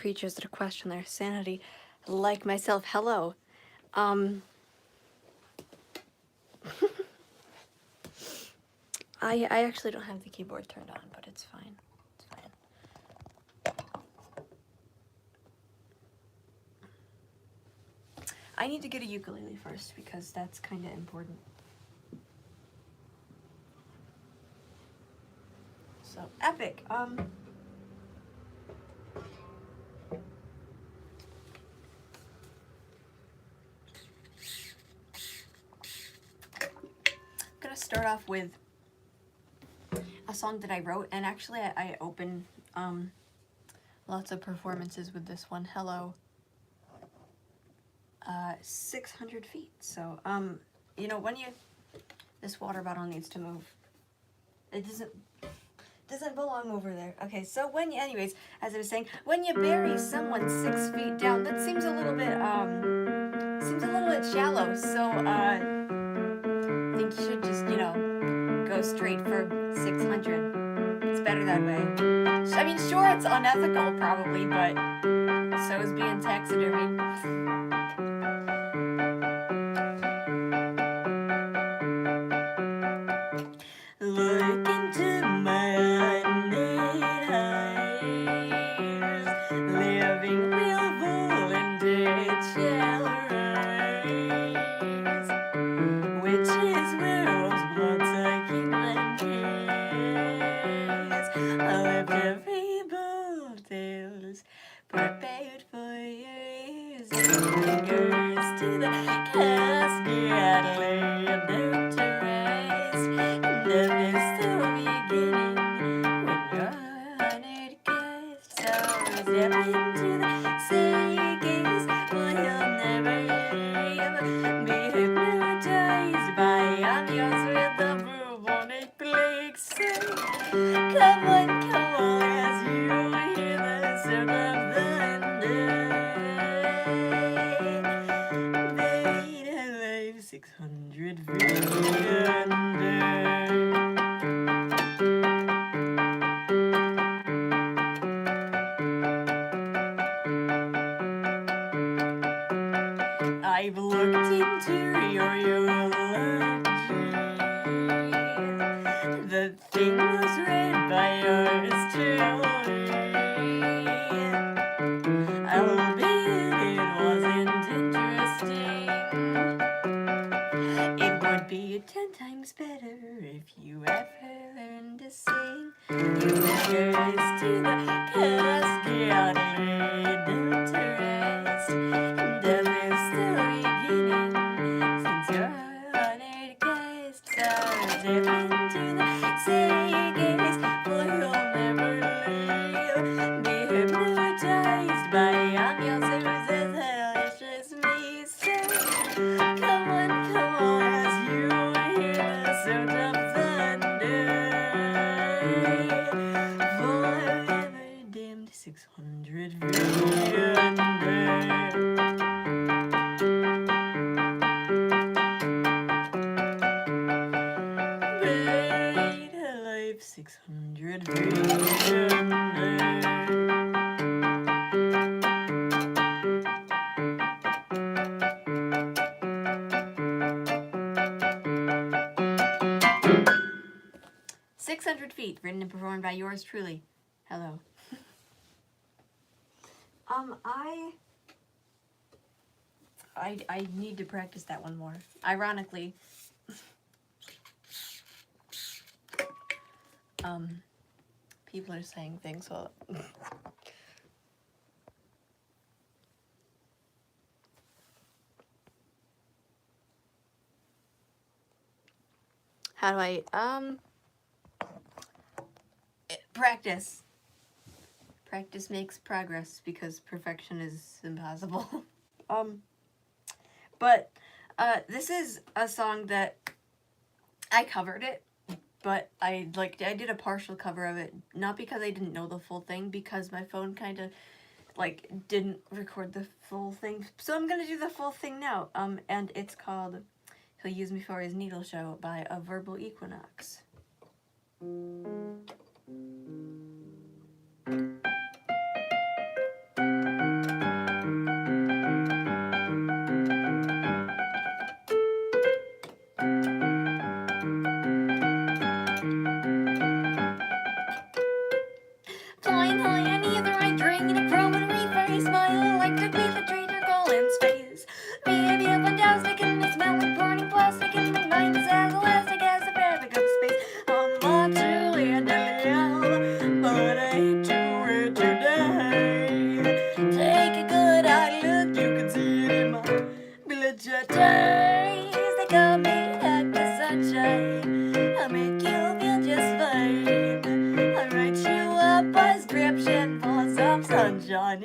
creatures that question their sanity, like myself. Hello. I actually don't have the keyboard turned on, but it's fine. It's fine. I need to get a ukulele first because that's kind of important. So, epic. I'm gonna start off with a song that I wrote, and actually I open lots of performances with this one. Hello. 600 feet. So, you know, when this water bottle needs to move. It doesn't belong over there. Okay, so anyways, as I was saying, when you bury someone 6 feet down, that seems a little bit shallow. So, I think you should just, go straight for 600. It's better that way. I mean, sure, it's unethical probably, but so is being taxidermied. Look into my undead eyes, living will volunteer shall rise, witches, werewolves, blood-sucking vampires, I left every bold tales prepared for your ears, fingers to the casket laid there to rest. Death is the beginning when you're honored guest. So step into the sea gaze, for you'll never leave. Be hypnotized by ambience with the bubonic plague. So come on, as you hear the sound of thunder. Made alive 600 feet under. I've looked into your eulogy. The thing was read by yours truly. Albeit it wasn't interesting. It would be 10 times better if you ever learned to sing. Fingers to the casket laid down to rest. Death is the beginning since you're honored guest. So dip into the sea gaze, for you'll never leave. Be hypnotized by ambiance as hellish as me. So come on, as you hear the sound of thunder. Forever dimmed 600 feet under. Buried alive 600 feet under. 600 feet, written and performed by yours truly. Hello. I need to practice that one more. Ironically, people are saying things, so how do I practice. Practice makes progress because perfection is impossible. But this is a song that I covered it, but I did a partial cover of it, not because I didn't know the full thing, because my phone kind of didn't record the full thing. So I'm gonna do the full thing now. And it's called He'll Use Me for His Needle Show by A Verbal Equinox.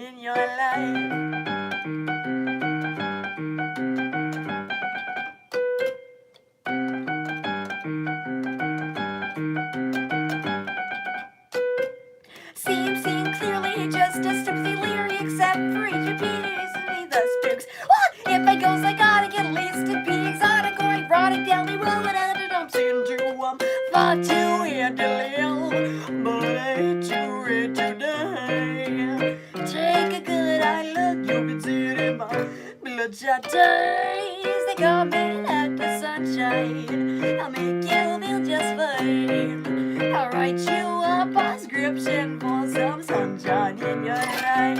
in your life. Seems seen clearly, just a sympathy Leary, except for each repeatedly the spooks. What if I goes, I gotta get at least to be exotic or erotic, deadly well, and I'm seeing to far too weird to live, but I ain't too red today. Take a good eye look, you can see it in my bloodshot eyes. They call me like the sunshine, I'll make you feel just fine. I'll write you a prescription for some sunshine in your life.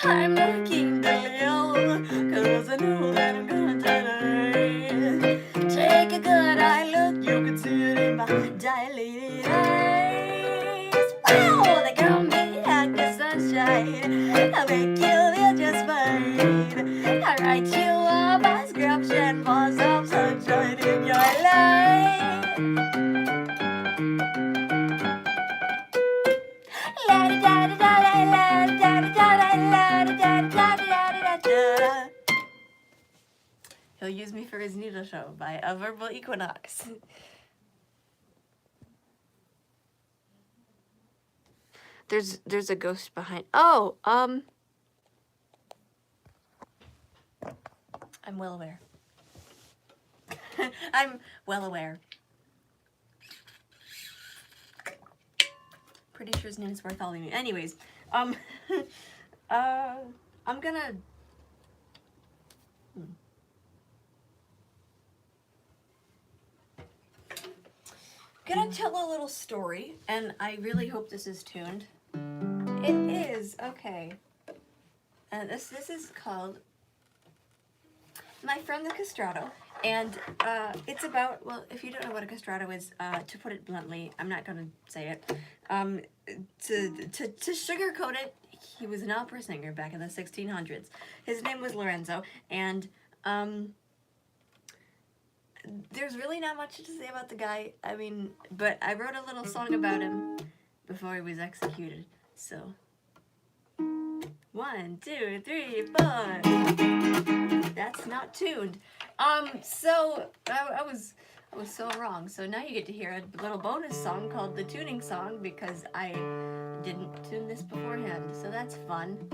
I'm looking to live, 'cause I know that I'm gonna die. Take a good eye look, you can see it in my dilated eyes. Wow, they call me like the sunshine, I'll make you feel just fine. I'll write you a prescription for some sunshine in your life. He'll use me for his needle show by A Verbal Equinox. There's a ghost behind. Oh, I'm well aware. I'm well aware. Pretty sure his name is Bartholomew. Anyways, I'm gonna. Gonna tell a little story, and I really hope this is tuned. It is, okay. This is called My Friend the Castrato, and it's about, well, if you don't know what a castrato is, to put it bluntly, I'm not gonna say it. To sugarcoat it, he was an opera singer back in the 1600s. His name was Lorenzo, and there's really not much to say about the guy. I mean, but I wrote a little song about him before he was executed. So, 1, 2, 3, 4. That's not tuned. So I was so wrong. So now you get to hear a little bonus song called the tuning song because I didn't tune this beforehand. So that's fun.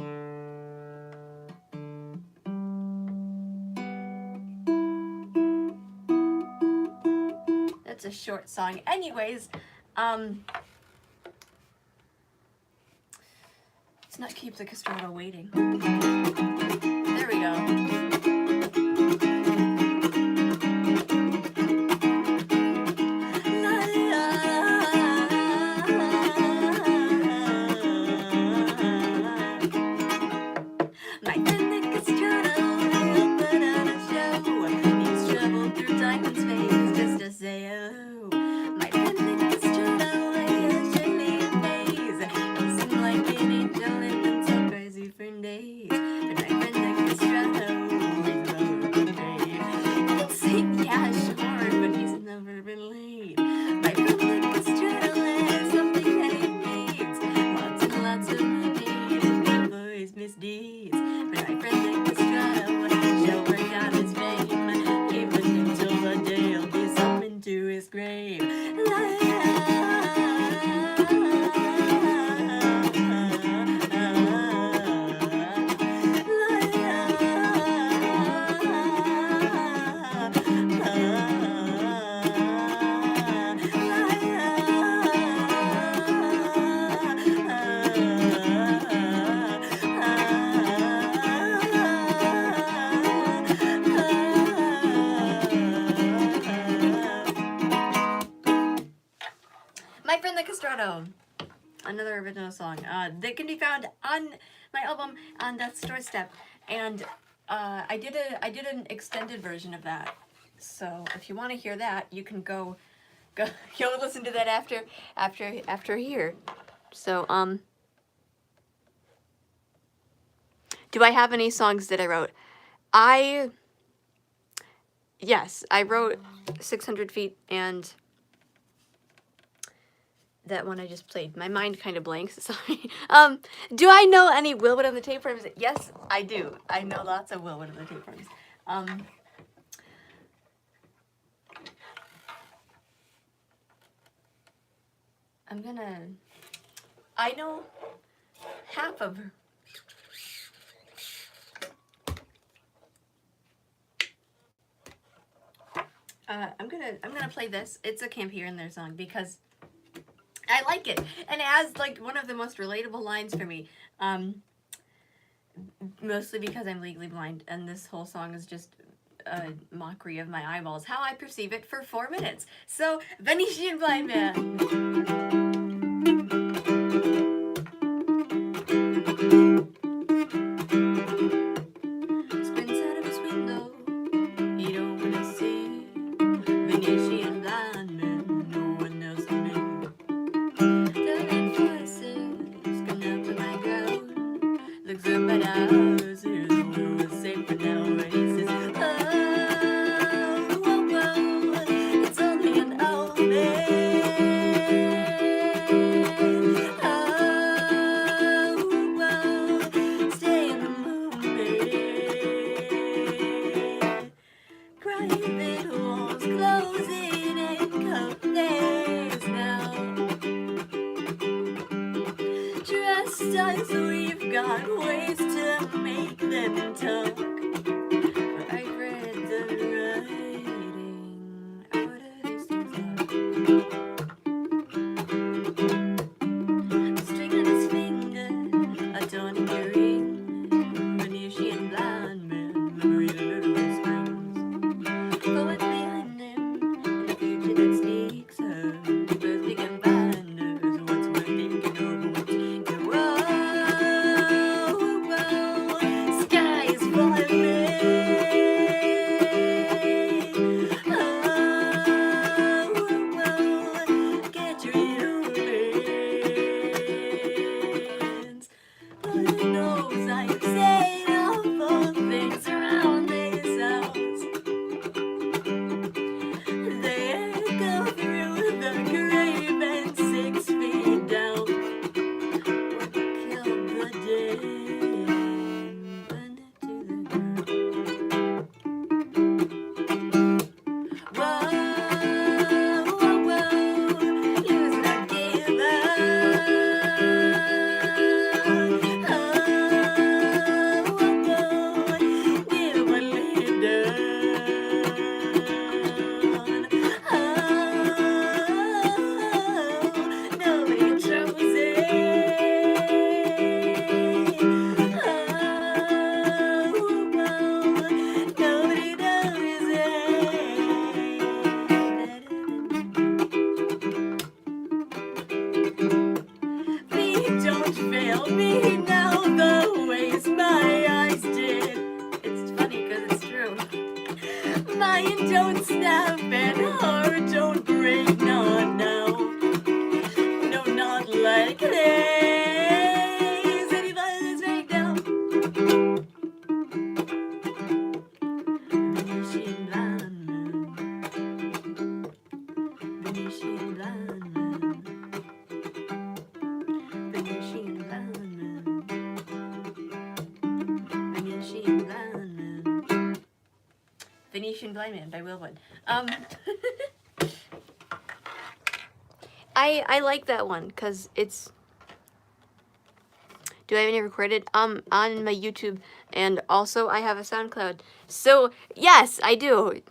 That's a short song. Anyways, let's not keep the castrato waiting. There we go. Another original song that can be found on my album On Death's Doorstep, and I did an extended version of that. So if you want to hear that, you can go listen to that after here. So do I have any songs that I wrote? I yes, I wrote 600 feet and that one I just played. My mind kind of blanks, sorry. Do I know any Wilwood and the Tapeworms? Yes, I do. I know lots of Wilwood and the Tapeworms. I know half of her. I'm gonna play this. It's a Camp Here and There song because I like it, and it has like one of the most relatable lines for me. Mostly because I'm legally blind, and this whole song is just a mockery of my eyeballs. How I perceive it for 4 minutes. So, Venetian Blind Man. Squints out of his window, he don't wanna see Venetian blind man, no one else can be. Telling voices come down to my ground, looks up at ours, here's the world is safe for now. He says, oh, oh, oh, it's only an old man. Us, we've got ways to make them talk. But I read the writing out of his a string on his finger, a tonic ring, Venetian blind man, memory of little springs. Going behind him, in the future that sneaks up, the birds become binders, once we're thinking over what's don't snap and heart don't break, no, no, no, not like this. Anybody's right now. Venetian blind man, Venetian blind man, Venetian blind man, Venetian blind man. Venetian Blind Man by Wilwood. I like that one because it's. Do I have any recorded? On my YouTube, and also I have a SoundCloud. So yes, I do.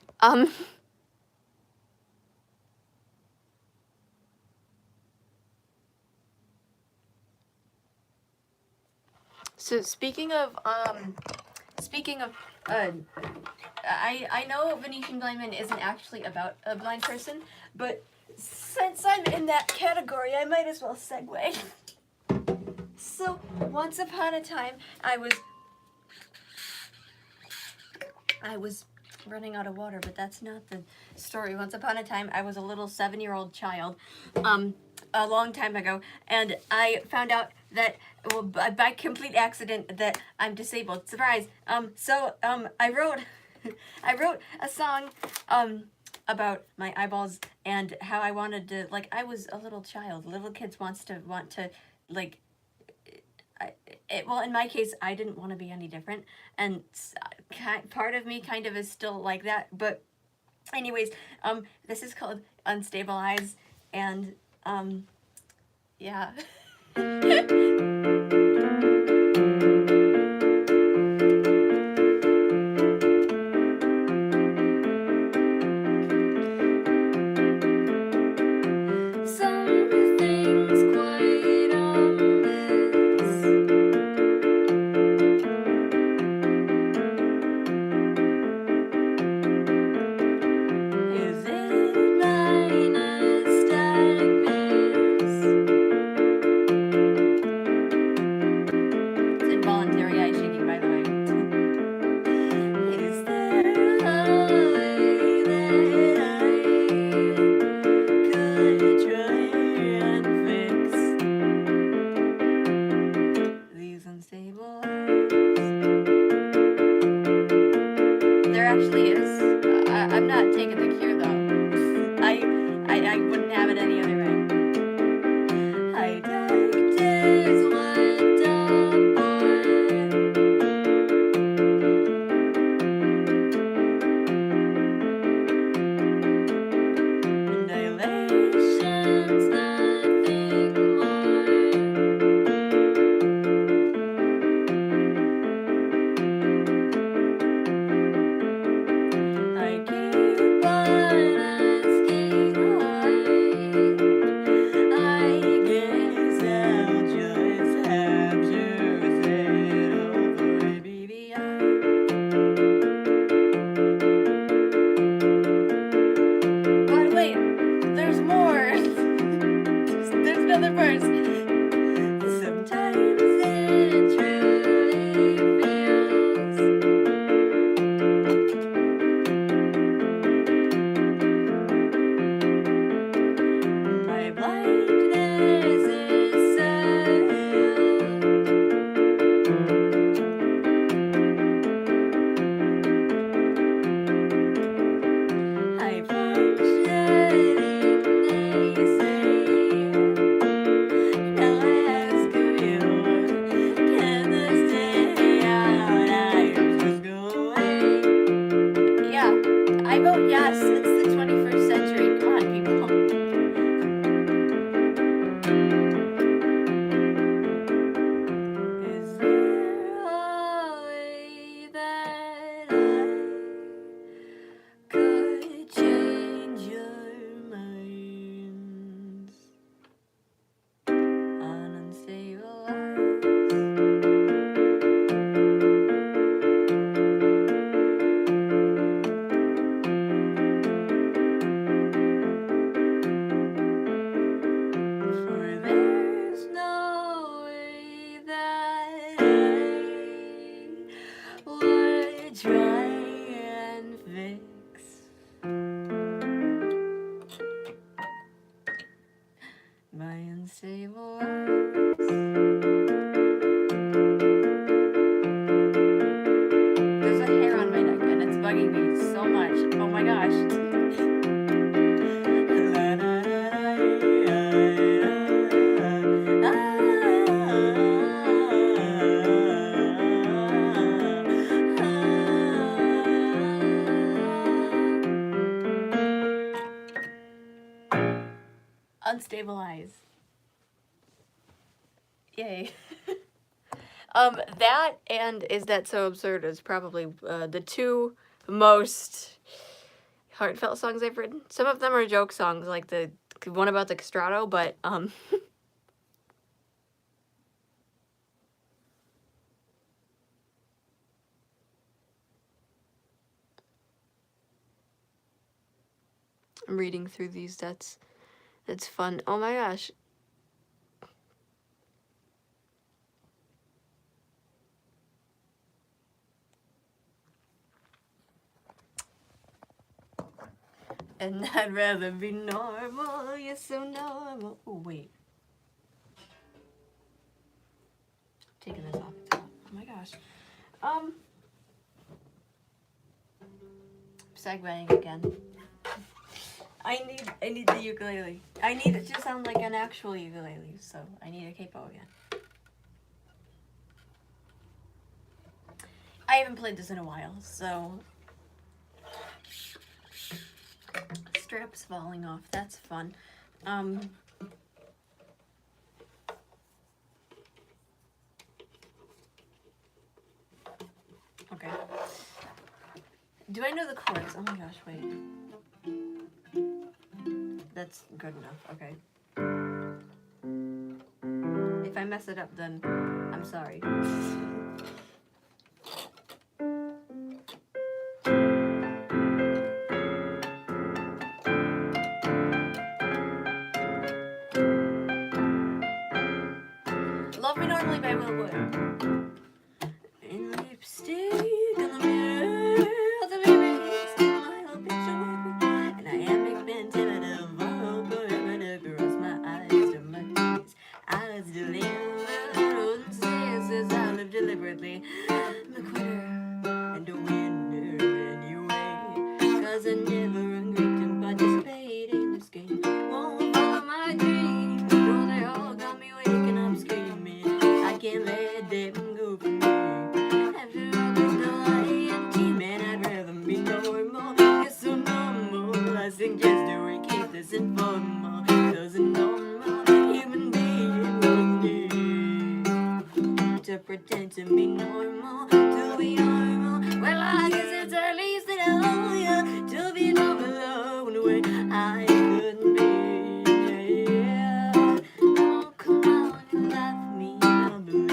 So speaking of I know Venetian Blind Man isn't actually about a blind person, but since I'm in that category, I might as well segue. So, once upon a time, I was running out of water, but that's not the story. Once upon a time, I was a little 7-year-old child, a long time ago, and I found out that, well, by complete accident, that I'm disabled. Surprise! I wrote I wrote a song about my eyeballs and how I wanted to, like, I was a little child. Little kids want to like well, in my case, I didn't want to be any different, and part of me kind of is still like that. But, anyways, this is called Unstable Eyes, and yeah. Some things quite obvious. Is it my nystagmus? It's involuntary eye shaking, by the way. Is there a way that I could try and fix these unstable eyes? There actually is. I'm not taking the cure though. I wouldn't have it any other way. I doctors looked upon dilations, nothing more. I keep on asking why. I guess I'll just have to settle for a baby eye. But wait, there's more. There's another verse. Sometimes it truly feels my blindness is sealed. I functioning, they say. Now I ask you, can this day out? I just go away. Yeah, I vote yes. It's the 21st century. Come on, people. Is there a way that I could change your minds on unstable eyes? For there's no way that I would try and fix my unstable eyes. There's a hair on my neck and it's bugging me so much. Oh my gosh. Unstable eyes. Yay. That and Is That So Absurd is probably the two most heartfelt songs I've written. Some of them are joke songs, like the one about the castrato, but I'm reading through these. That's fun. Oh my gosh. And I'd rather be normal. You're so normal. Oh wait. Taking this off the top. Oh my gosh. segueing again. I need the ukulele. I need it to sound like an actual ukulele, so I need a capo again. I haven't played this in a while, so straps falling off. That's fun. Okay. Do I know the chords? Oh my gosh, wait. That's good enough, okay. If I mess it up, then I'm sorry. Love Me Normally by Will Wood. In lipstick on the mirror of the baby's smile picture. And I haven't been timid of all forever to cross my eyes to my knees. I was delivered, says I live deliberately. I'm a quitter and a winner anyway. Cause I never agreed to participate in this game. Won't follow my dreams. No, they all got me waking up screaming. I can't let them go for me. After all this lying man, I'd rather be normal. It's so normal. I suggest that we keep this informal. Cause a normal human being would need to pretend to be normal. To be normal. Well, I guess it's at least that I owe you. To be normal in a way I couldn't be. Yeah. Oh, come on and love me normally.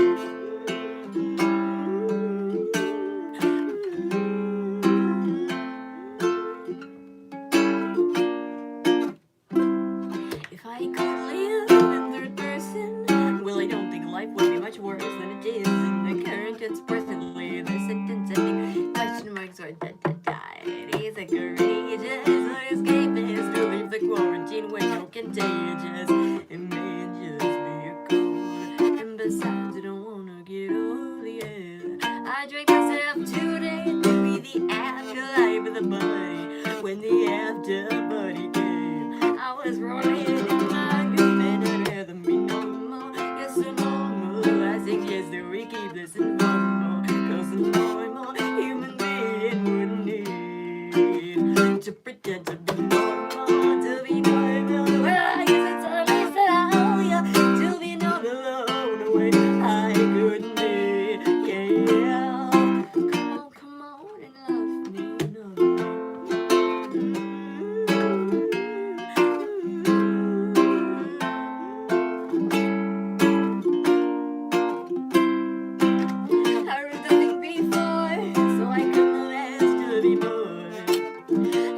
If I could live in third person, well, I don't think life would be much worse than it is in the current tense. Personally, the sentence ending question marks are da-da-da. It is a courageous or escapist to leave the quarantine window contagious. It may just be a cold, and besides, I don't wanna get old, yeah. I drank myself today to be the afterlife of the body. When the after buddy came, I was rolling in my groove and I'd rather be normal. Yes, so normal. I suggest that we keep this informal. Cause a normal human being wouldn't need to pretend to be normal. To be normal. Well, I guess it's at least that I owe you. To be normal in a way I couldn't be. Yeah. Come on and love me normally. I read the thing before, so I couldn't ask to be more.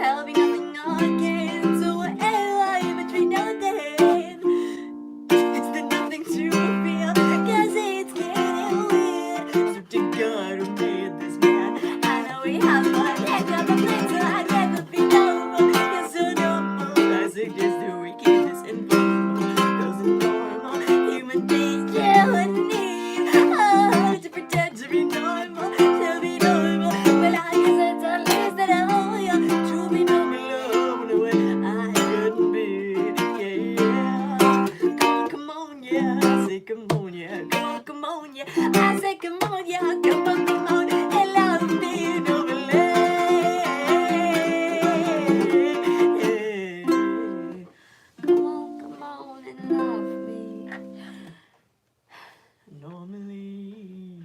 I'll be nothing again, so whatever I between now and then, it's the nothing to feel, cause it's getting weird. So to God who made this man, I know we have one heck of a plan, so I'd rather be normal. Yes, so normal. I suggest that we keep this informal. Cause a normal human being, yeah, would need to pretend to be normal, to be normal. Well, I guess it's at least that I owe you. To be normal in a way I couldn't be. Yeah. Come on, yeah. I say come on, yeah. Come on, yeah. I say come on, yeah. Come on, and love me normally. Come on and love me normally.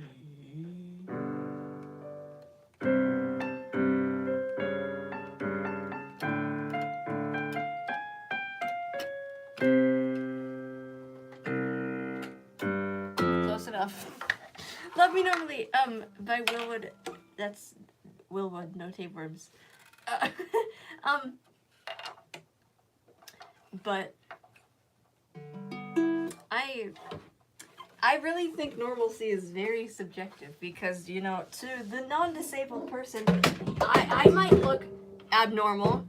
Close enough. Love Me Normally, by Will Wood. That's Will Wood, no tapeworms. But I really think normalcy is very subjective because, you know, to the non-disabled person, I might look abnormal,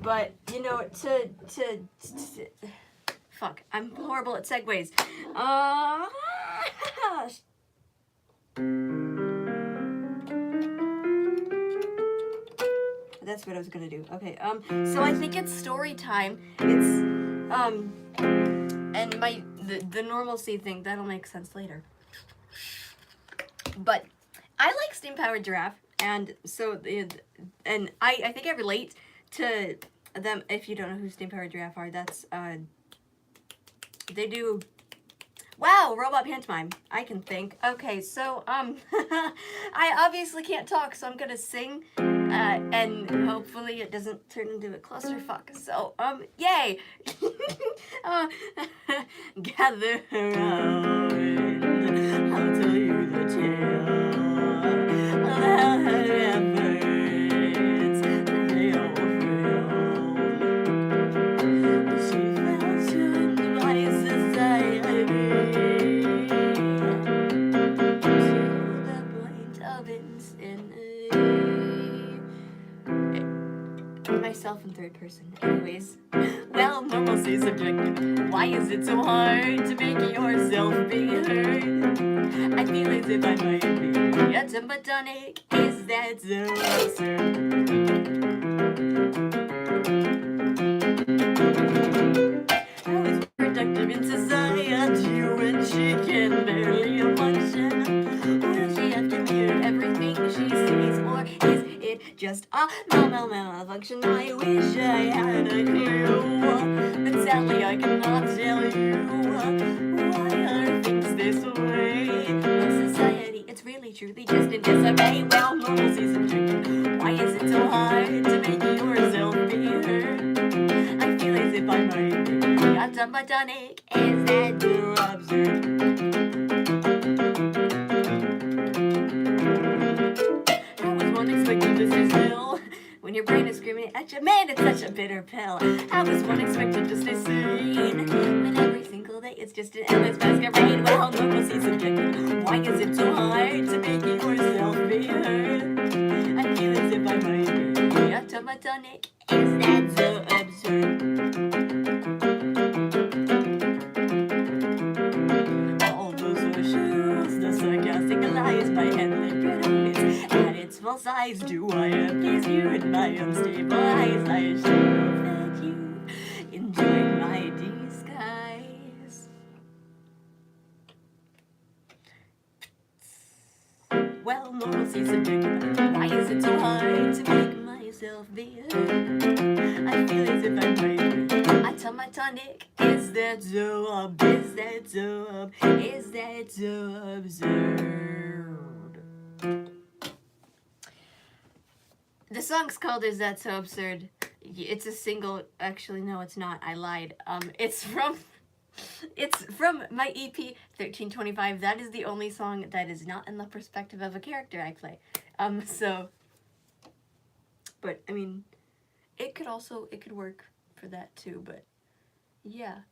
but, you know, fuck, I'm horrible at segues. that's what I was gonna do. Okay, so I think it's story time. It's, and the normalcy thing, that'll make sense later. But I like Steam Powered Giraffe, and so, and I think I relate to them. If you don't know who Steam Powered Giraffe are, that's, they do, wow, Robot Pantomime. I can think. Okay, so, I obviously can't talk, so I'm gonna sing, and hopefully it doesn't turn into a clusterfuck. So, yay! Gather around, I'll tell you the tale of how her efforts, they all failed. She fell tuned by society to the point of insanity. Myself in third person. Anyways, well, normalcy's subjective. Why is it so hard to make yourself be heard? I feel as if I might be a Tumbletonic. Is that so absurd? How is productive in society when she can barely function? Will she have to mute everything she sees, or is it just a malfunction? I wish I had a clue, but sadly I cannot tell you why are things this way. In society, it's really truly just a disarray. Well, normalcy's subjective. Why is it so hard to make yourself be heard? I feel as if I might be a Tumbletonic. Is that too absurd? How is one expected to stay still when your brain is screaming at you? Man, it's such a bitter pill. How is one expected to stay sane when every single day it's just an endless masquerade? Well, normalcy's subjective. Why is it so hard to make yourself be heard? I feel as if I might be a Tumbletonic. Is that so absurd? All those socials, the sarcastic lies, my headlit predominates at its full size. Do I appease you in my unstable eyes? I assure that you enjoyed my disguise. Well, normalcy's subjective. Why is it so hard to make myself be heard? I feel as if I might be a Tumbletonic. Is that so is that so is that so absurd? The song's called Is That So Absurd? It's a single. Actually, no, it's not. I lied. It's from my EP 1325. That is the only song that is not in the perspective of a character I play. So, but I mean, it could work for that too, but yeah.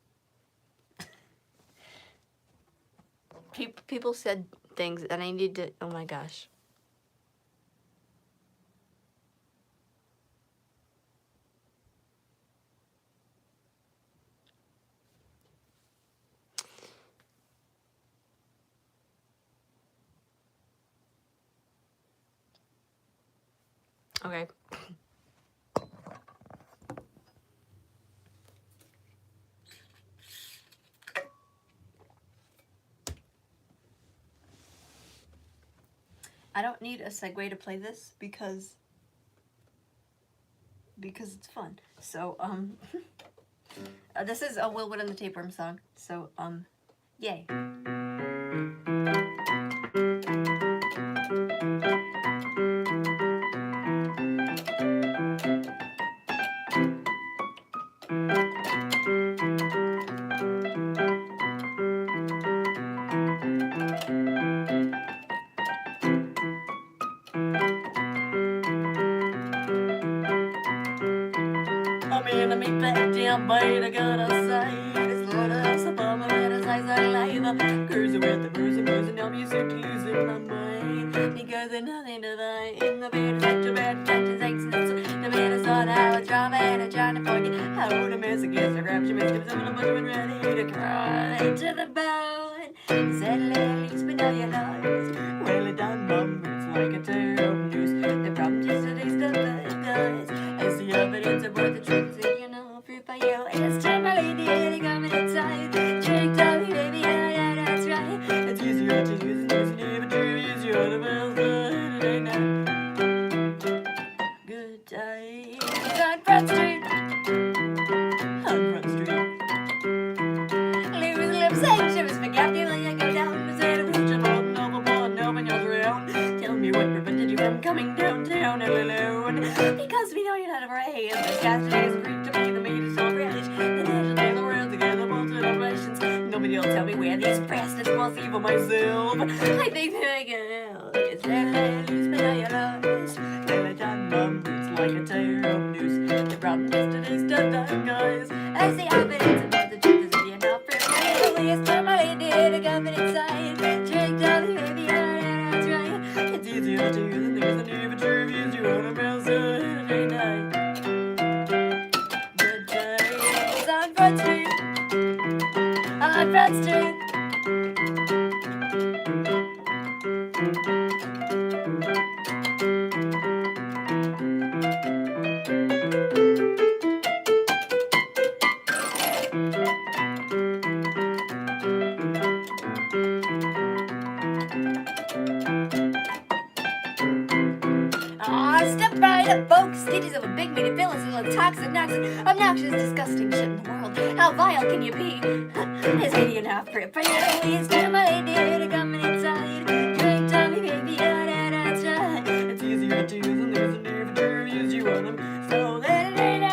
People said things and I need to, oh my gosh. Okay. I don't need a segue to play this because it's fun. So, this is a Will Wood and the Tapeworm song. So, yay. I'm in a meat that damn bite I gotta say. It's Lord of Sabama and a size I live. Cruising with the bruising, now music losing my mind. Because there's nothing to buy in the bed, such a bad touches, aches, and the man is on how it's drama and I'm trying to forget how to miss against the rapture, mistakes, and I'm ready to cry to the bone. Settle at least, but now you know. Well, it done, it's like a terrible news. The problem just today's the Front Street. On Front Street. Louis lips saying she was spaghetti when you go down the city. Tell me what prevented you from coming downtown all alone. Because we know you're not afraid. This Saturday is free to be the meat celebration. The national day of the world together, multiple celebrations. Nobody will tell me where these presidents will see for myself. I think that I can help. It's ladies, but I love. Every time it's like a tear of news. The problem yesterday's done, guys. I see evidence about the truth is being out for me. The least time I did, I got it inside. Drink down the baby, yeah, that's right. It's easier to do than things that even true views you on a mouse every night. Good days On Front Street. On Front Street. Step right up, folks. Stitches of a big meaty villain, little toxic, obnoxious, disgusting shit in the world. How vile can you be? His 80.5 grip. For you, he's to my idea coming inside. Drink Tommy, baby, yeah, that's right. It's easier to do than there's a new true views you on them. So let it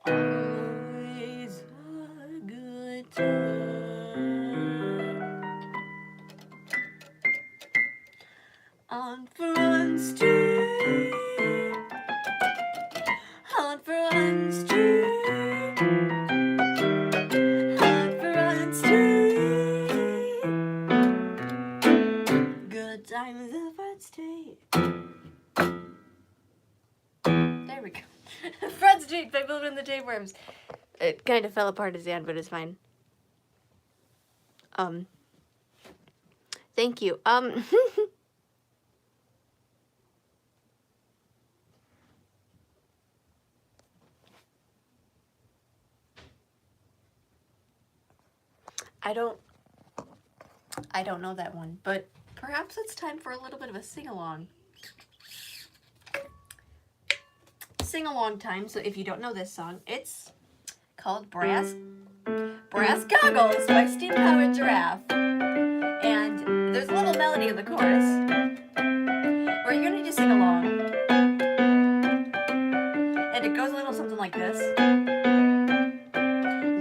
Always a good time. On Front Street. On Front Street. On Front Street. Good times on Front Street. There we go. Front Street by Building the Tapeworms. It kind of fell apart at the end, but it's fine. Thank you. I don't know that one, but perhaps it's time for a little bit of a sing-along. Sing-along time, so if you don't know this song, it's called Brass Goggles by Steam Powered Giraffe. And there's a little melody in the chorus where you're gonna just sing along. And it goes a little something like this.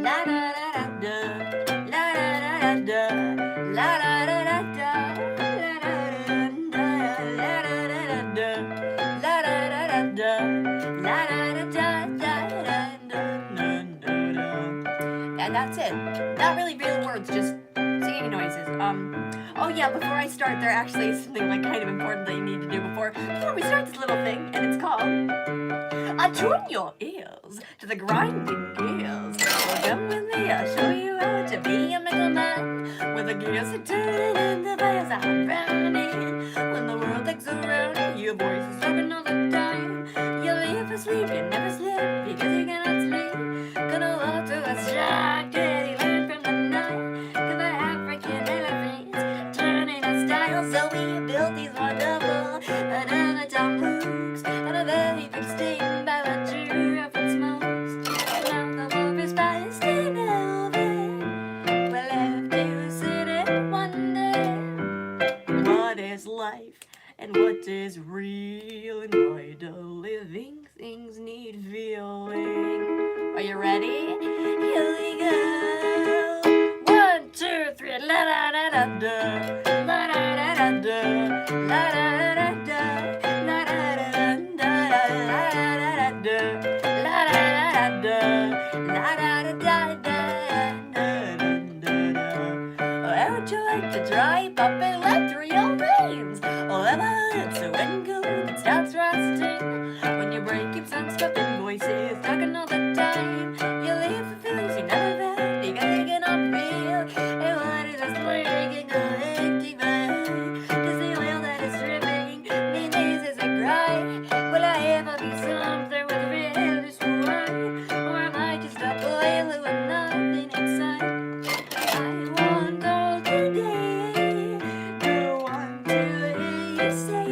La da da da da, la da da da da, la da da da da, la da da da da, la da da da da, la da da da da. And that's it. Not really real words, just singing noises. Oh yeah, before I start, there actually is something like kind of important that you need to do before we start this little thing, and it's called Attune Your Ears to the Grinding Gears. Well, come with me, I'll show you how to be a metal man. With the gears are turning and the fires are burning. When the world takes around, your voice is talking all the time. You live for sleep, you never sleep because you cannot sleep. Gonna walk to a shock, daddy, learn from the night. Cause the African elephants turning a style. So we built these wonderful anatomy hooks on a very big stain by what giraffe smokes. Now the wolf is by a stain over. We're left to sit and wonder what is life and what is real and why do living things need feeling. Are you ready? Here we go. 1, 2, 3, la da da da da, la da da da da, la da da da da, la da da da da, la da da da da, la da da da da. How would you like to try puppet electrical brains? Oh, it's a when good it starts rusting. When your brain keeps on stuffing voices talking all the time. You leave the feelings you never felt because you cannot feel. And what is this breaking a empty mind? Does the oil that is dripping mean this is a cry? Will I ever be something with real swine? Or am I just a boy with nothing inside? I want all today. Don't want to hear you say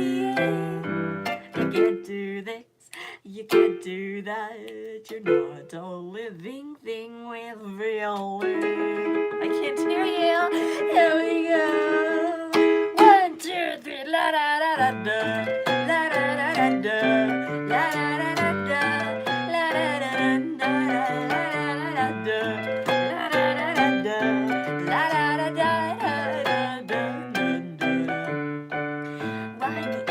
you can't do this. You can't do that. You're not a living thing with real words. I can't hear you. Here we go. 1, 2, 3. La da da da da. La da da da da. La da da da da. La da da da da. La da da da da. La da da da da. Why do I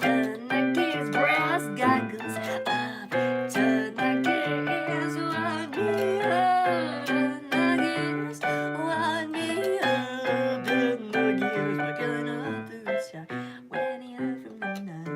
turn like these brass goggles up? Turn like this, wind me up, turn like this, wind me up, turn like this. We're gonna do this shot when you heard from the night.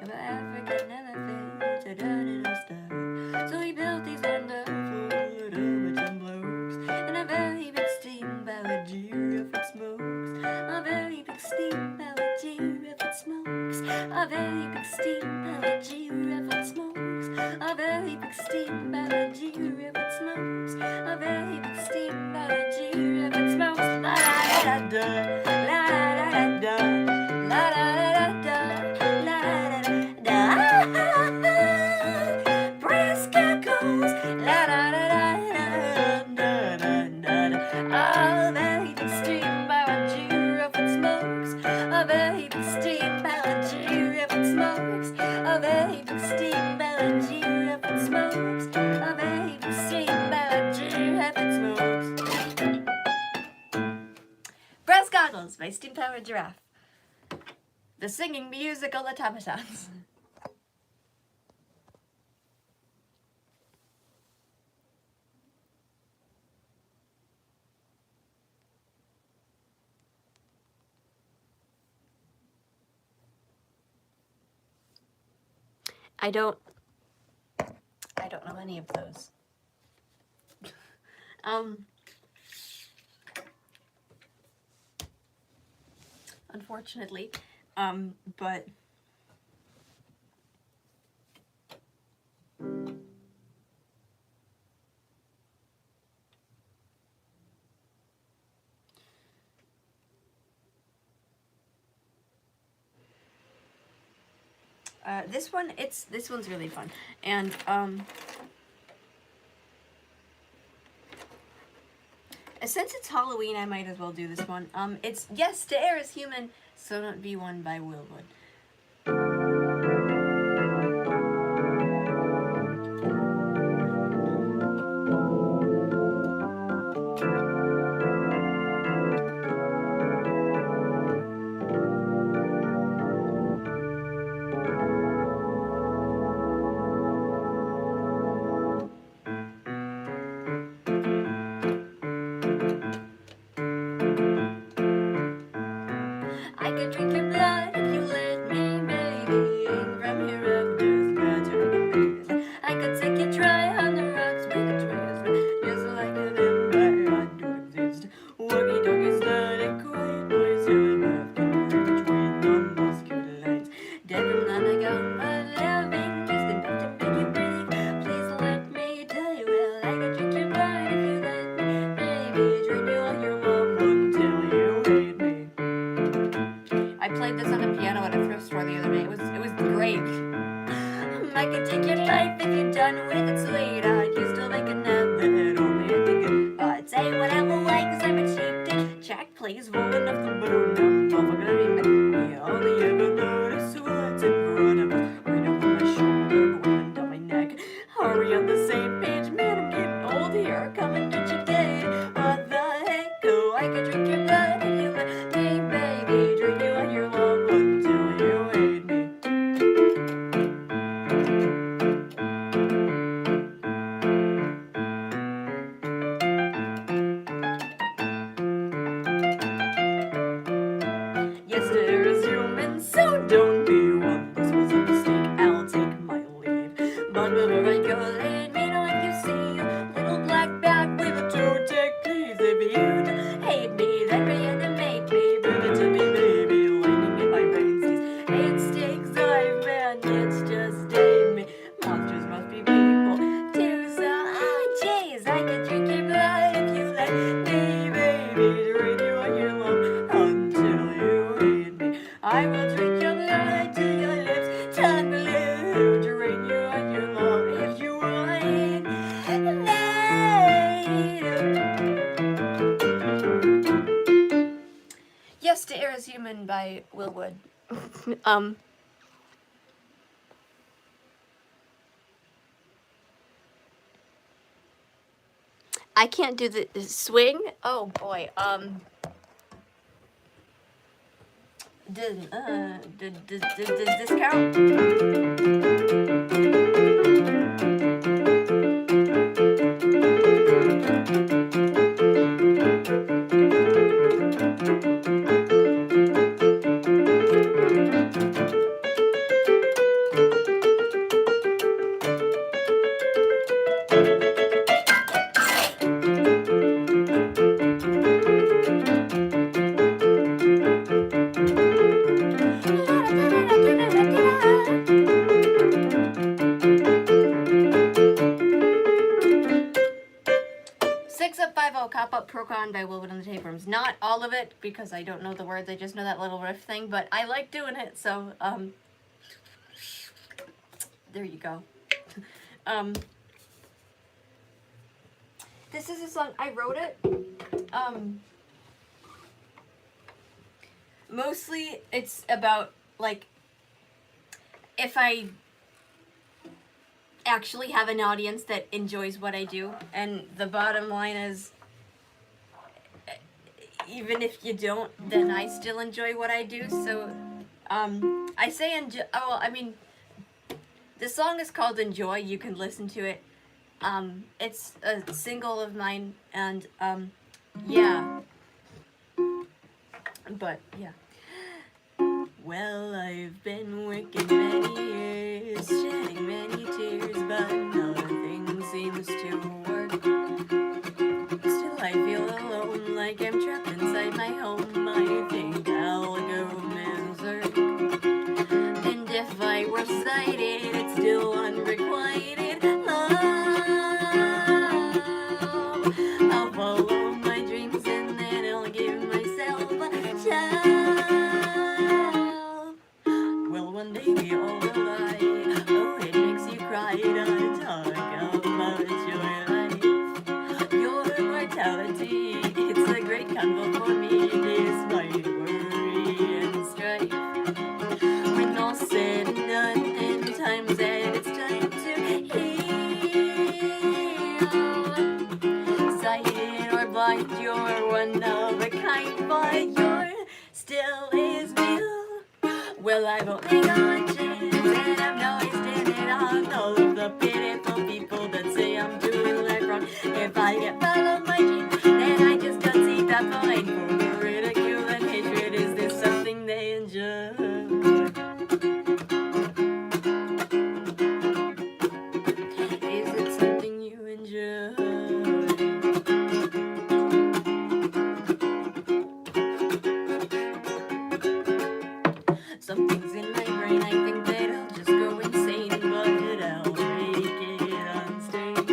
Come African elephant to down in our style. So we built these wonderful little blokes and a very big steam-powered giraffe smokes. A very big steam-powered giraffe smokes. A very big steam-powered giraffe smokes. A very big steam-powered giraffe smokes. A very big steam-powered giraffe smokes. La da da da, la da da da, la da da da, la da da da. Brass goggles, la da da da da da da da. A very big steam-powered giraffe smokes. A very big steam-powered giraffe smokes. A very big steam-powered giraffe smokes. A very big steam-powered giraffe smokes. Brass Goggles by Steam-Powered Giraffe. The singing musical automatons. I don't know any of those. Unfortunately, but this one's really fun, and since it's Halloween, I might as well do this one. It's Yes to Air is Human, So Don't Be One by Willwood. I could drink your blood if you let me, baby. And from here up, just better. I could take you dry on the rocks with a twist, just like a vampire. I do exist. Walkie talkie static, quiet noise, silly laugh, between the muscular lines. Dead from long ago, but living just enough to make you breathe. Please let me tell you, well, I could drink your blood if you let me, baby. Drink you all your love until you hate me. I played this on the piano at a thrift store the other day. It was great. I could take your life if you're done with it, sweetheart. You still make enough that it only had to good. I'd say whatever way, cause I'm a cheap dick. Jack, please roll enough the boom. We only ever notice what's in front of us. Right up on my shoulder, going down my neck. Are we on the same page? Man, I'm getting old here. Come and get your date. What the heck? Oh, I could drink your blood if you let me, baby. Drink you all your love until you hate me. Yes Woman by Will Wood. I can't do the swing. Oh boy. Does this count? Cop Up Procon by Will Wood and the Tapeworms. Not all of it, because I don't know the words, I just know that little riff thing, but I like doing it, so, there you go. This is a song, I wrote it, mostly it's about, like, if I actually have an audience that enjoys what I do, and the bottom line is, even if you don't, then I still enjoy what I do. So, I say enjoy. Oh, I mean, the song is called Enjoy. You can listen to it. It's a single of mine, and yeah. But yeah. Well, I've been working many years, shedding many tears, but nothing seems to work. Still, I feel alone, like I'm trapped inside my home. I think I'll go berserk. And if I were sighted, it's still unrequited love. I'll follow my dreams and then I'll give myself a child. Well, one day we all lie. Oh, it makes you cry to talk about your life. Your mortality, it's a great convo for me, despite worry and strife. When all said and done, and time's that it's time to heal. Sighted or blind, you're one of a kind, but you're still is real. Well, I've only got one chance, and I've no wasted it on all of the pitiful people that say I'm doing life wrong. If I get follow my dreams, then I just don't see that point. For ridicule and hatred, is this something they enjoy? Is it something you enjoy? Some things in my brain, I think that I'll just go insane, but I'll make it on stage.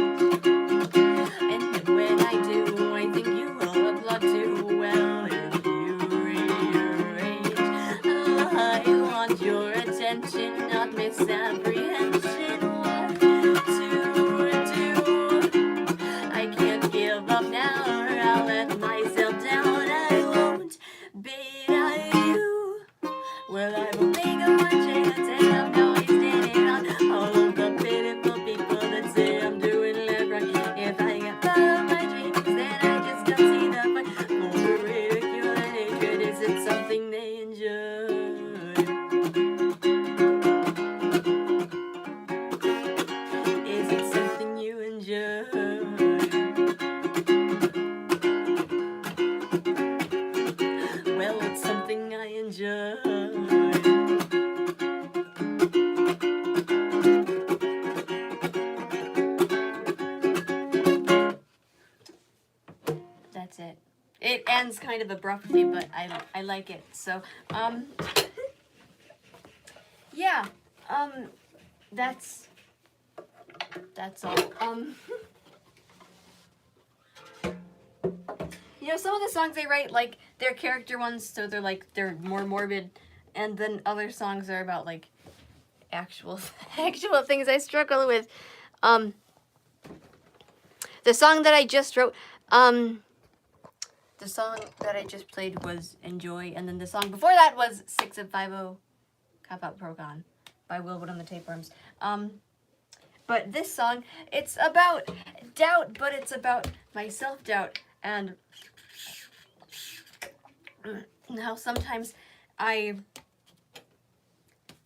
And then when I do, I think you will applaud too. Well, if you rearrange, I want your attention, not misapprehension. What to do? I can't give up now, or I'll let myself down. I won't beat on you. Well, I've only got one chance, and I'm not wasting it on all of the pitiful people that say I'm doing life wrong. If I get follow my dreams, then I just don't see the point. For ridicule and hatred, is it something they enjoy? Is it something you enjoy? Well, it's something I enjoy. That's it. It ends kind of abruptly, but I like it. So, yeah, that's all. You know, some of the songs they write, like, they're character ones, so they're more morbid, and then other songs are about, like, actual things I struggle with. The song that I just wrote, The song that I just played was Enjoy, and then the song before that was 6 of 5-0 Cop Out Progon by Willwood and the Tapeworms. But this song, it's about doubt, but it's about my self-doubt and how sometimes I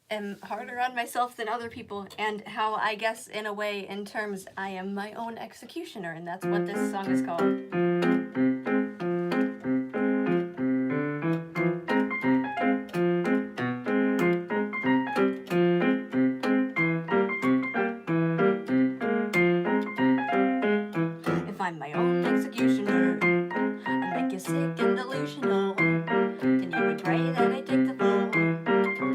am harder on myself than other people, and how I guess in a way, in terms, I am my own executioner, and that's what this song is called. If I'm my own executioner and make you sick and delusional, then you would pray that I take the fall.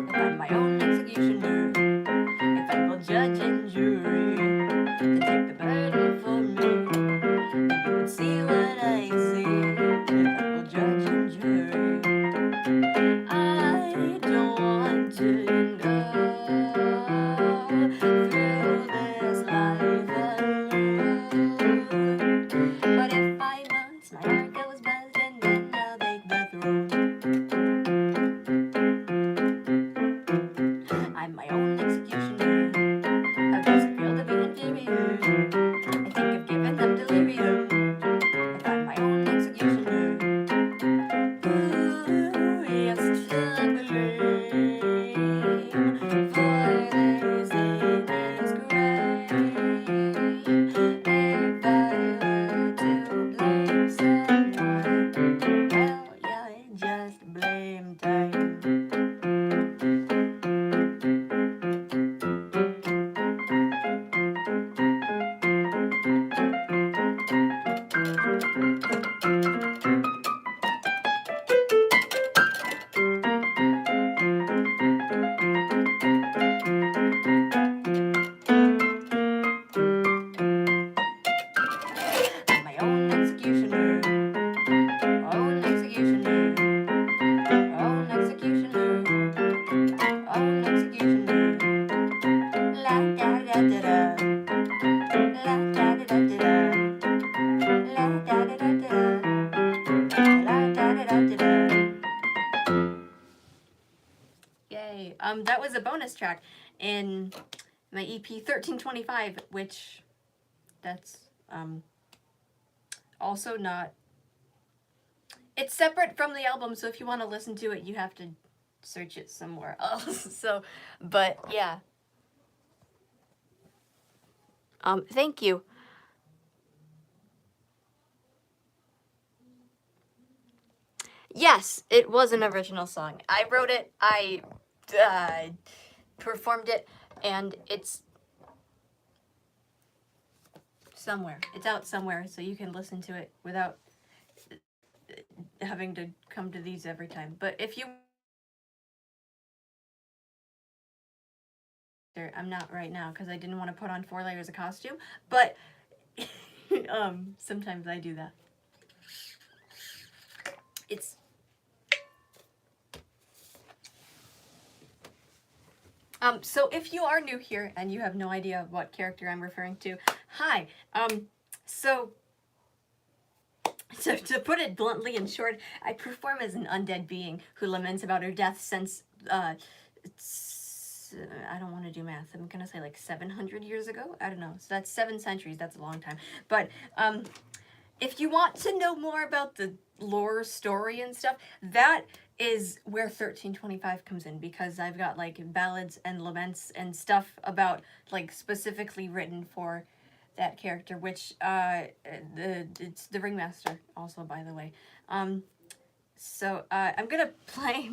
If I'm my own executioner, if I will judge and jury, then take the burden for me, and you would see what I see. If I will judge and jury, I don't want to go through this life alone. But if I must, my heart goes buzzed and then I'll take the throne. I'm my own executioner. How does it feel to be inferior? I think I've given them delirium. If I'm my own executioner. Ooh, yes, to blame for this is great. If I were to blame someone, well, yeah, just blame time. I'm my own executioner. Own executioner. Own executioner. Own executioner. La da da da da. La da da da da. La da da da da. La da da da da. Yay. That was a bonus track in my EP 1325, which that's also not, it's separate from the album, so if you want to listen to it, you have to search it somewhere else. So, but yeah. Thank you. Yes, it was an original song. I wrote it, I performed it, and it's somewhere. It's out somewhere, so you can listen to it without having to come to these every time. But if you... I'm not right now, because I didn't want to put on 4 layers of costume, but sometimes I do that. It's... So if you are new here and you have no idea what character I'm referring to, hi. So to put it bluntly and short, I perform as an undead being who laments about her death since, I don't want to do math. I'm going to say like 700 years ago. I don't know. So that's 7 centuries. That's a long time. But if you want to know more about the lore story and stuff, that is where 1325 comes in, because I've got like ballads and laments and stuff about, like, specifically written for that character, which it's the Ringmaster also, by the way. So I'm gonna play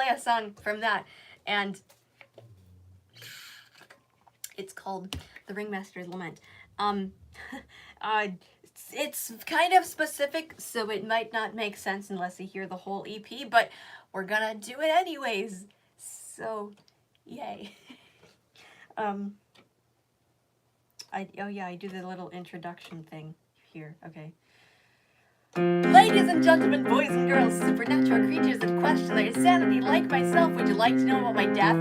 a song from that, and it's called The Ringmaster's Lament. It's kind of specific, so it might not make sense unless you hear the whole EP, but we're gonna do it anyways, so yay. I do the little introduction thing here, okay. Ladies and gentlemen, boys and girls, supernatural creatures that question their sanity like myself, would you like to know about my death?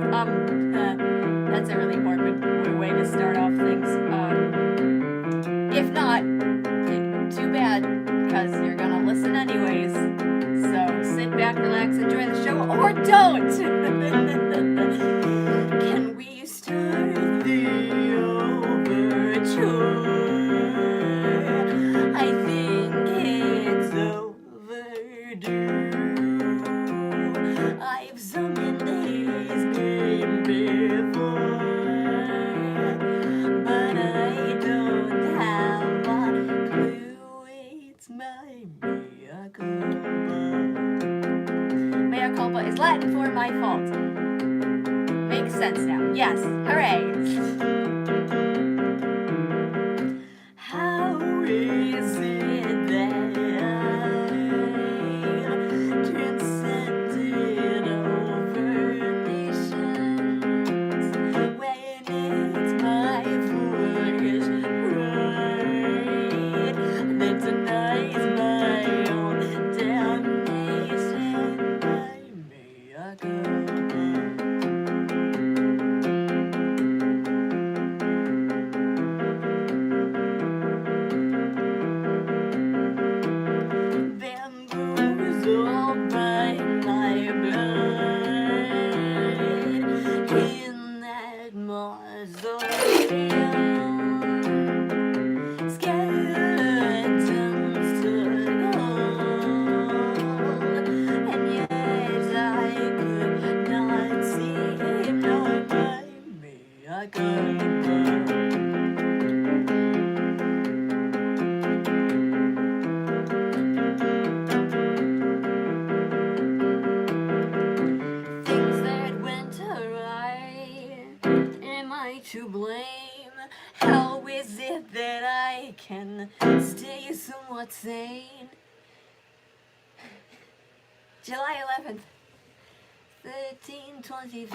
That's a really morbid way to start off things. If not, too bad, because you're gonna listen anyways. So sit back, relax, enjoy the show, or don't! Can we start the overture? I think it's overdue. I've summoned his name before, but I don't have a clue. It's my mea culpa. Mea culpa is Latin for my fault. Makes sense now. Yes, hooray! How is it that I've transcended over nations when it's my foolish pride that denies my own damnation? My mea culpa. Bamboozled by my blood in that mausoleum. Skeletons took hold, and yet I could not see him nor my mea culpa. Things that went awry, am I to blame? How is it that I can stay somewhat sane? July 11th, 1325.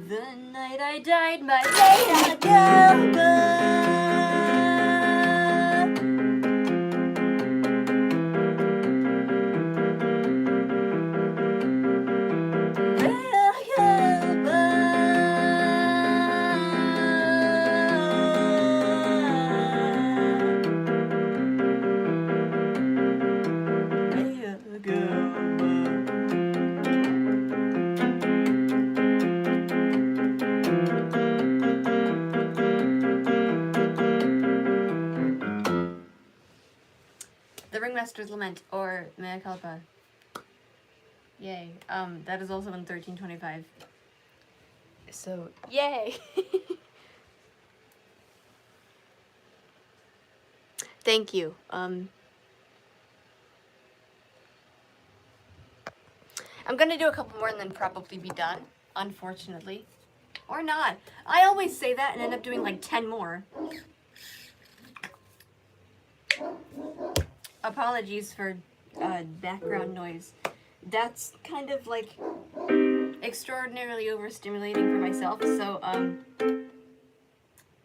The night I died, my mea culpa. The Ringmaster's Lament, or Mea Culpa. Yay. That is also in 1325. So, yay! Thank you. I'm gonna do a couple more and then probably be done, unfortunately. Or not. I always say that and end up doing like 10 more. Apologies for background noise. That's kind of like extraordinarily overstimulating for myself. So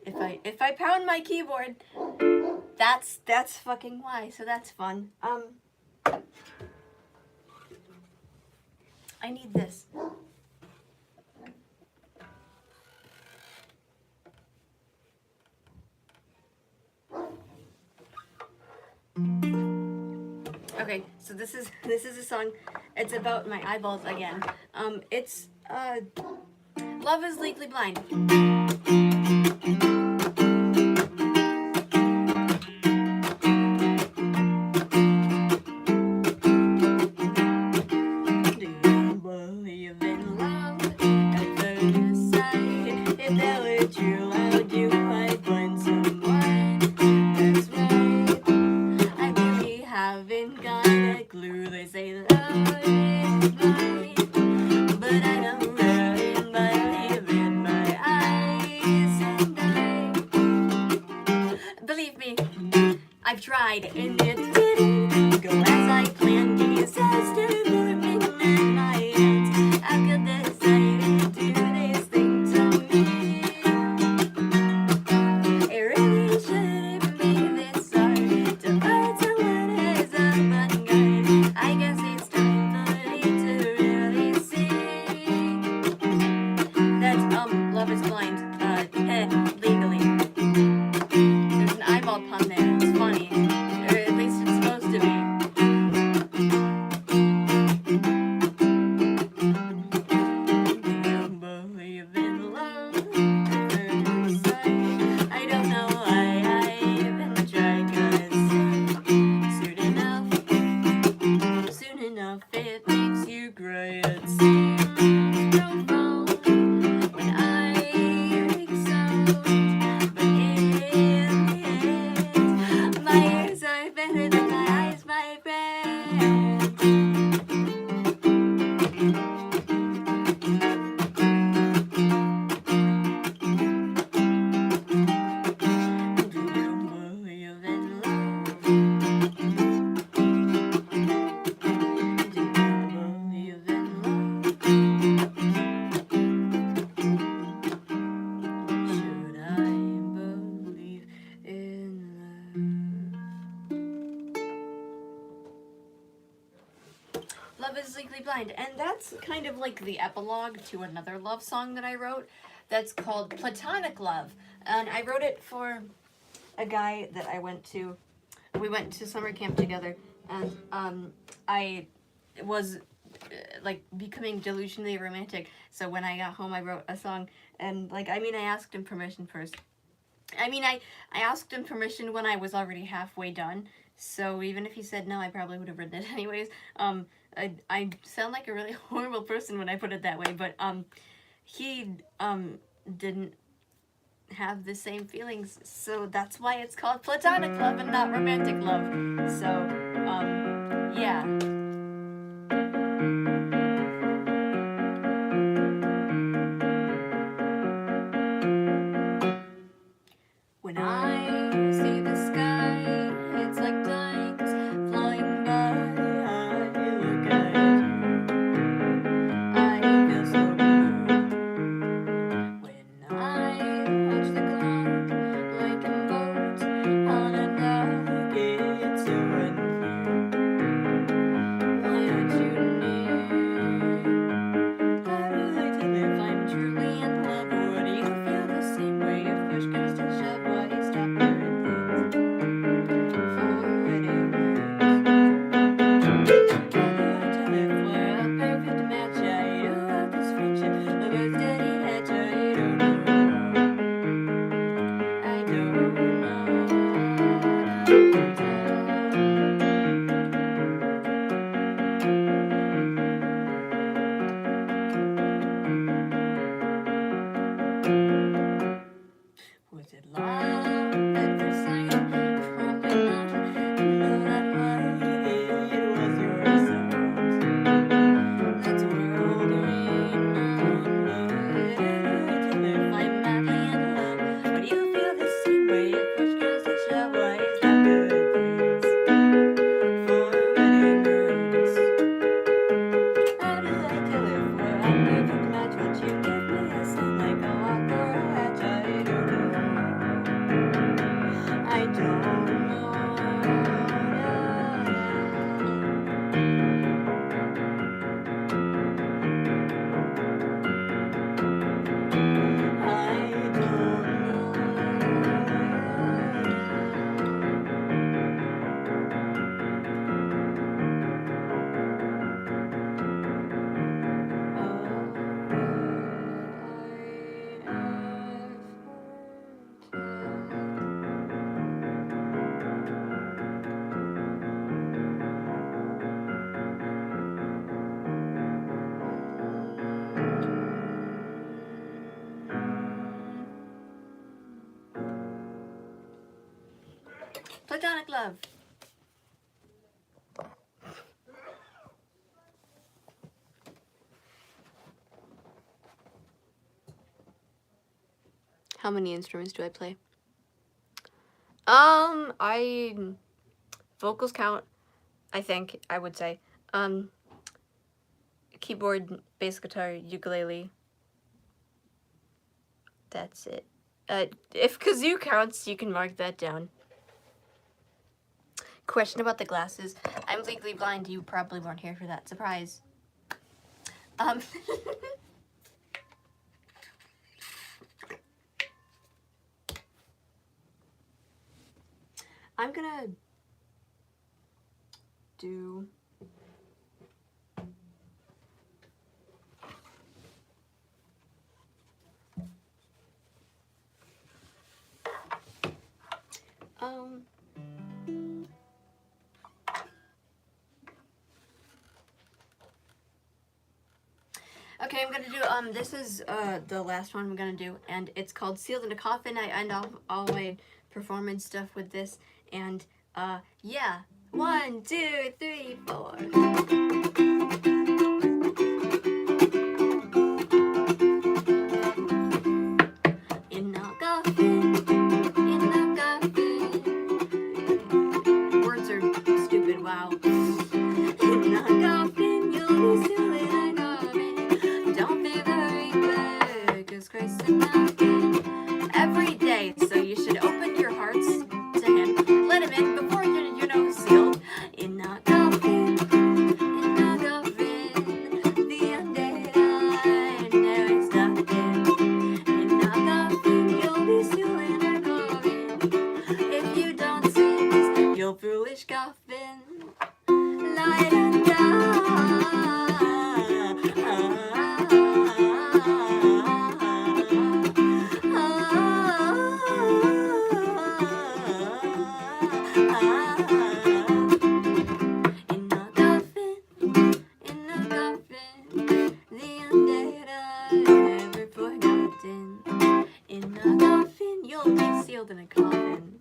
if I pound my keyboard, that's fucking why. So that's fun. I need this. Okay, so this is a song. It's about my eyeballs again. It's Love is Legally Blind. Do you believe in love at first sight? If that were true, how would you might find someone that's right? I really haven't got a clue. They say love is blind, but I don't really believe in my eyes. And believe me, I've tried and it didn't go as I planned. Disaster moving in my hands. How could this lady do this thing to me? It really shouldn't be this hard to find someone as avant-garde. I guess it's time for me to really see that Love is Blind legally. There's an eyeball pun there. It's fun. But in the end, my ears are better than my eyes, my friend. Do you believe in love? Do you believe in love? Should I believe in love? Love is Legally Blind, and that's kind of like the epilogue to another love song that I wrote that's called Platonic Love. And I wrote it for a guy that I went to. We went to summer camp together, and I was like becoming delusionally romantic. So when I got home, I wrote a song, and like I asked him permission first. I asked him permission when I was already halfway done. So even if he said no, I probably would have written it anyways. I sound like a really horrible person when I put it that way, but he didn't have the same feelings, so that's why it's called platonic love and not romantic love. So yeah. When I see the sky, it's like dimes flying by. I look at you, I feel so blue. When I watch the clock, like a boat on a dock, it's so unclear. Why aren't you near? How do I tell if I'm truly in love? Would you feel the same way if push comes to shove? Why stop doing things for wedding rings? How do I tell if we're a perfect match? I do love this friendship, a good steady edge. I don't know. I don't know. Can't tell. Was it love at first sight? Probably not. No, not mine. It was yours. That's world renowned. If I'm madly in love, but you feel the same way. If push comes to shove, why is that good things for wedding rings? How do I tell if we're a perfect match? Would you give me a sign like a lock or a hatch? I don't know. I don't know. Platonic love. How many instruments do I play? Vocals count, I think, I would say. Keyboard, bass guitar, ukulele. That's it. If kazoo counts, you can mark that down. Question about the glasses. I'm legally blind. You probably weren't here for that. Surprise. I'm gonna do... Okay, Okay, I'm gonna do this is the last one I'm gonna do, and it's called Sealed in a Coffin. I end off all my performance stuff with this, and yeah. 1, 2, 3, 4. In a coffin, in a coffin. Words are stupid, wow. In a coffin, you'll be sealed in a coffin. Don't be very big, 'cause Christ's a knocking every day. So you should open your hearts to him. Let him in before you're sealed. In a coffin, in a coffin. The undead I know is stuck in. In a coffin, you'll be sealed in a coffin. If you don't sing this, you're foolish coffin. Light and in a coffin.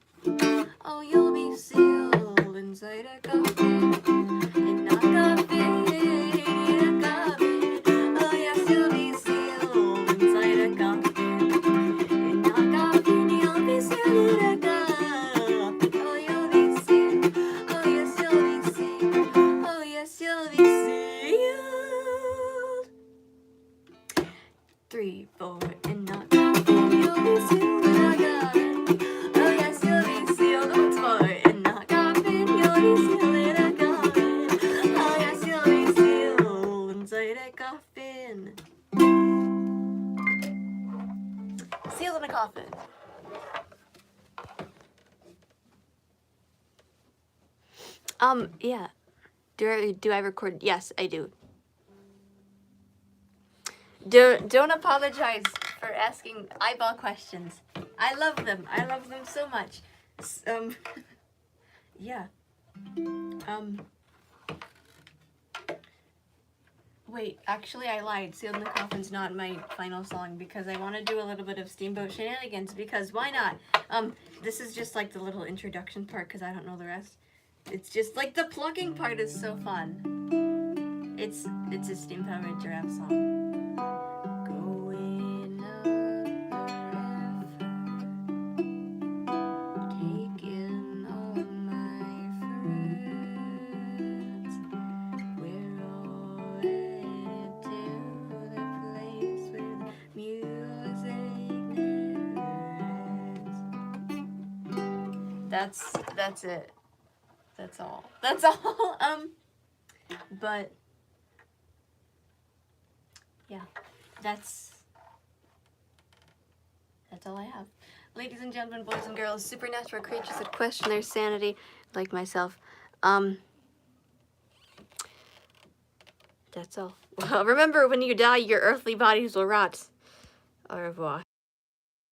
Oh, you'll be sealed inside a coffin. In a coffin, in a coffin. Oh, yes, you'll be sealed inside a coffin. In a coffin, you'll be sealed in a coffin. Oh, you'll be sealed. Oh, yes, you'll be sealed. Oh, yes, you'll be sealed. 3, 4, in a coffin, you'll be sealed in a coffin. Sealed in a coffin. Yeah. Do I record? Yes, I do. Don't apologize for asking eyeball questions. I love them. I love them so much. Yeah. Wait, actually I lied. Sealed in the Coffin's not my final song because I want to do a little bit of Steamboat Shenanigans because why not? This is just like the little introduction part because I don't know the rest. It's just like the plugging part is so fun. It's a steam-powered giraffe song. Going up the river, taking all my friends. We're all headed to the place where the music never ends. That's it. That's all. That's all. But yeah, that's all I have. Ladies and gentlemen, boys and girls, supernatural creatures that question their sanity, like myself. That's all. Well, remember, when you die, your earthly bodies will rot. Au revoir.